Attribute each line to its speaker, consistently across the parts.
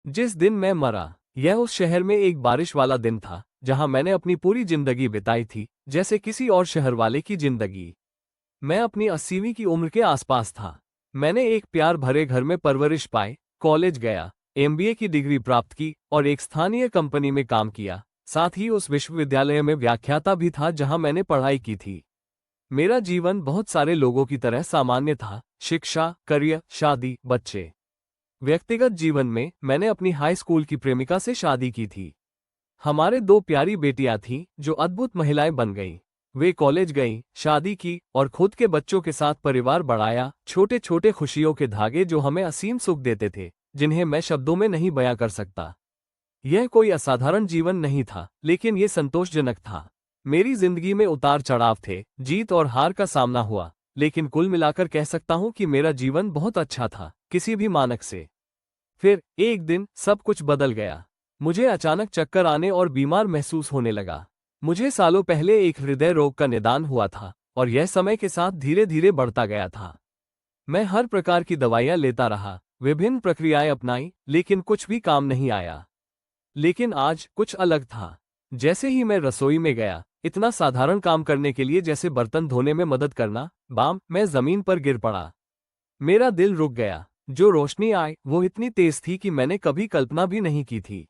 Speaker 1: जिस दिन मैं मरा, यह उस शहर में एक बारिश वाला दिन था जहां मैंने अपनी पूरी जिंदगी बिताई थी, जैसे किसी और शहर वाले की जिंदगी। मैं अपनी 80वीं की उम्र के आसपास था। मैंने एक प्यार भरे घर में परवरिश पाई, कॉलेज गया, एमबीए की डिग्री प्राप्त की और एक स्थानीय कंपनी में काम किया। साथ ही उस विश्वविद्यालय में व्याख्याता भी था जहां मैंने पढ़ाई की थी। मेरा जीवन बहुत सारे लोगों की तरह सामान्य था। शिक्षा, करियर, शादी, बच्चे। व्यक्तिगत जीवन में मैंने अपनी हाई स्कूल की प्रेमिका से शादी की थी। हमारे दो प्यारी बेटियां थीं जो अद्भुत महिलाएं बन गईं। वे कॉलेज गईं, शादी की और खुद के बच्चों के साथ परिवार बढ़ाया। छोटे छोटे खुशियों के धागे जो हमें असीम सुख देते थे, जिन्हें मैं शब्दों में नहीं बयां कर सकता। यह कोई असाधारण जीवन नहीं था, लेकिन यह संतोषजनक था। मेरी जिंदगी में उतार चढ़ाव थे, जीत और हार का सामना हुआ, लेकिन कुल मिलाकर कह सकता हूं कि मेरा जीवन बहुत अच्छा था, किसी भी मानक से। फिर एक दिन सब कुछ बदल गया। मुझे अचानक चक्कर आने और बीमार महसूस होने लगा। मुझे सालों पहले एक हृदय रोग का निदान हुआ था और यह समय के साथ धीरे धीरे बढ़ता गया था। मैं हर प्रकार की दवाइयां लेता रहा, विभिन्न प्रक्रियाएं अपनाई, लेकिन कुछ भी काम नहीं आया। लेकिन आज कुछ अलग था। जैसे ही मैं रसोई में गया, इतना साधारण काम करने के लिए जैसे बर्तन धोने में मदद करना, मैं जमीन पर गिर पड़ा। मेरा दिल रुक गया। जो रोशनी आई वो इतनी तेज थी कि मैंने कभी कल्पना भी नहीं की थी।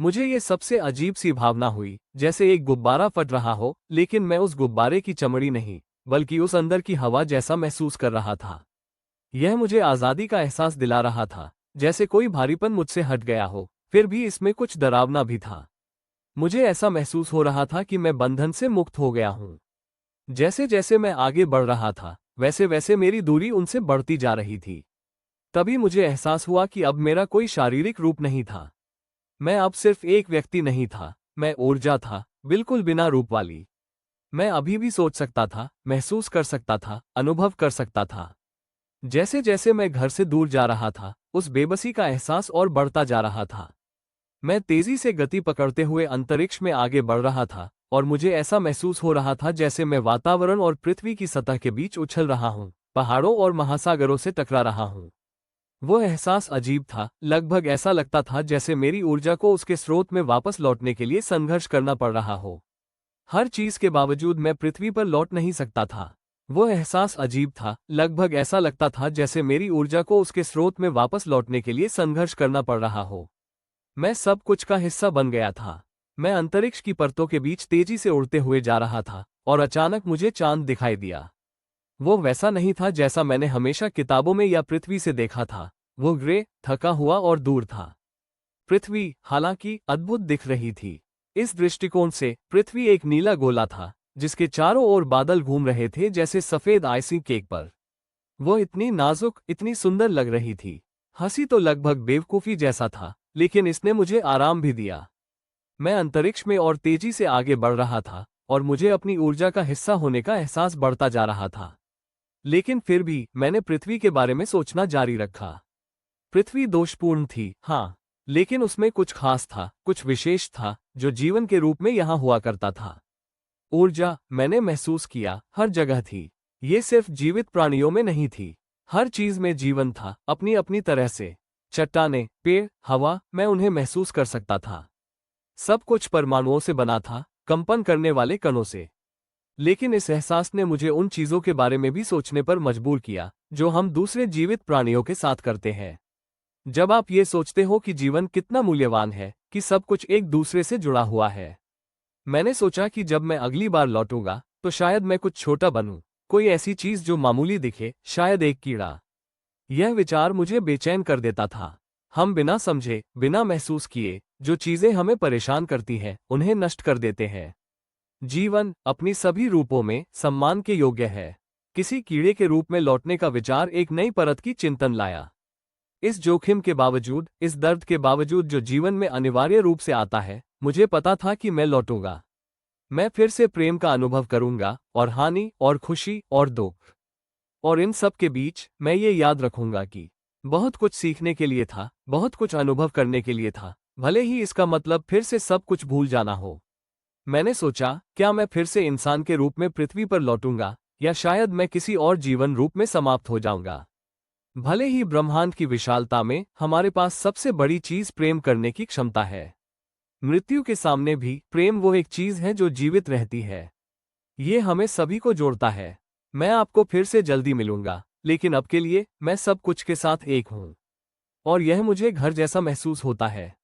Speaker 1: मुझे ये सबसे अजीब सी भावना हुई, जैसे एक गुब्बारा फट रहा हो, लेकिन मैं उस गुब्बारे की चमड़ी नहीं, बल्कि उस अंदर की हवा जैसा महसूस कर रहा था। यह मुझे आज़ादी का एहसास दिला रहा था, जैसे कोई भारीपन मुझसे हट गया हो। फिर भी इसमें कुछ डरावना भी था। मुझे ऐसा महसूस हो रहा था कि मैं बंधन से मुक्त हो गया हूं। जैसे जैसे मैं आगे बढ़ रहा था, वैसे वैसे मेरी दूरी उनसे बढ़ती जा रही थी। तभी मुझे एहसास हुआ कि अब मेरा कोई शारीरिक रूप नहीं था। मैं अब सिर्फ एक व्यक्ति नहीं था, मैं ऊर्जा था, बिल्कुल बिना रूप वाली। मैं अभी भी सोच सकता था, महसूस कर सकता था, अनुभव कर सकता था। जैसे जैसे मैं घर से दूर जा रहा था, उस बेबसी का एहसास और बढ़ता जा रहा था। मैं तेजी से गति पकड़ते हुए अंतरिक्ष में आगे बढ़ रहा था और मुझे ऐसा महसूस हो रहा था जैसे मैं वातावरण और पृथ्वी की सतह के बीच उछल रहा हूं, पहाड़ों और महासागरों से टकरा रहा हूं। वो एहसास अजीब था, लगभग ऐसा लगता था जैसे मेरी ऊर्जा को उसके स्रोत में वापस लौटने के लिए संघर्ष करना पड़ रहा हो। हर चीज के बावजूद मैं पृथ्वी पर लौट नहीं सकता था। वो एहसास अजीब था, लगभग ऐसा लगता था जैसे मेरी ऊर्जा को उसके स्रोत में वापस लौटने के लिए संघर्ष करना पड़ रहा हो। मैं सब कुछ का हिस्सा बन गया था। मैं अंतरिक्ष की परतों के बीच तेजी से उड़ते हुए जा रहा था और अचानक मुझे चांद दिखाई दिया। वो वैसा नहीं था जैसा मैंने हमेशा किताबों में या पृथ्वी से देखा था। वो ग्रे, थका हुआ और दूर था। पृथ्वी, हालांकि, अद्भुत दिख रही थी। इस दृष्टिकोण से पृथ्वी एक नीला गोला था, जिसके चारों ओर बादल घूम रहे थे जैसे सफेद आइसिंग केक पर। वो इतनी नाजुक, इतनी सुंदर लग रही थी। हंसी तो लगभग बेवकूफी जैसा था, लेकिन इसने मुझे आराम भी दिया। मैं अंतरिक्ष में और तेजी से आगे बढ़ रहा था और मुझे अपनी ऊर्जा का हिस्सा होने का एहसास बढ़ता जा रहा था। लेकिन फिर भी मैंने पृथ्वी के बारे में सोचना जारी रखा। पृथ्वी दोषपूर्ण थी, हाँ, लेकिन उसमें कुछ खास था, कुछ विशेष था, जो जीवन के रूप में यहां हुआ करता था। ऊर्जा, मैंने महसूस किया, हर जगह थी। ये सिर्फ जीवित प्राणियों में नहीं थी। हर चीज में जीवन था, अपनी अपनी तरह से। चट्टानें, पेड़, हवा, मैं उन्हें महसूस कर सकता था। सब कुछ परमाणुओं से बना था, कंपन करने वाले कणों से। लेकिन इस एहसास ने मुझे उन चीजों के बारे में भी सोचने पर मजबूर किया, जो हम दूसरे जीवित प्राणियों के साथ करते हैं। जब आप ये सोचते हो कि जीवन कितना मूल्यवान है, कि सब कुछ एक दूसरे से जुड़ा हुआ है। मैंने सोचा कि जब मैं अगली बार लौटूंगा, तो शायद मैं कुछ छोटा बनूं, कोई ऐसी चीज जो मामूली दिखे, शायद एक कीड़ा। यह विचार मुझे बेचैन कर देता था। हम बिना समझे, बिना महसूस किए, जो चीजें हमें परेशान करती हैं, उन्हें नष्ट कर देते हैं। जीवन, अपनी सभी रूपों में, सम्मान के योग्य है। किसी कीड़े के रूप में लौटने का विचार एक नई परत की चिंतन लाया। इस जोखिम के बावजूद, इस दर्द के बावजूद जो जीवन में अनिवार्य रूप से आता है, मुझे पता था कि मैं लौटूंगा। मैं फिर से प्रेम का अनुभव करूंगा, और हानि, और खुशी, और दुख। और इन सब के बीच, मैं ये याद रखूंगा कि बहुत कुछ सीखने के लिए था, बहुत कुछ अनुभव करने के लिए था, भले ही इसका मतलब फिर से सब कुछ भूल जाना हो। मैंने सोचा, क्या मैं फिर से इंसान के रूप में पृथ्वी पर लौटूंगा, या शायद मैं किसी और जीवन रूप में समाप्त हो जाऊंगा। भले ही ब्रह्मांड की विशालता में हमारे पास सबसे बड़ी चीज प्रेम करने की क्षमता है, मृत्यु के सामने भी प्रेम वो एक चीज है जो जीवित रहती है। ये हमें सभी को जोड़ता है। मैं आपको फिर से जल्दी मिलूंगा, लेकिन अब के लिए मैं सब कुछ के साथ एक हूँ और यह मुझे घर जैसा महसूस होता है।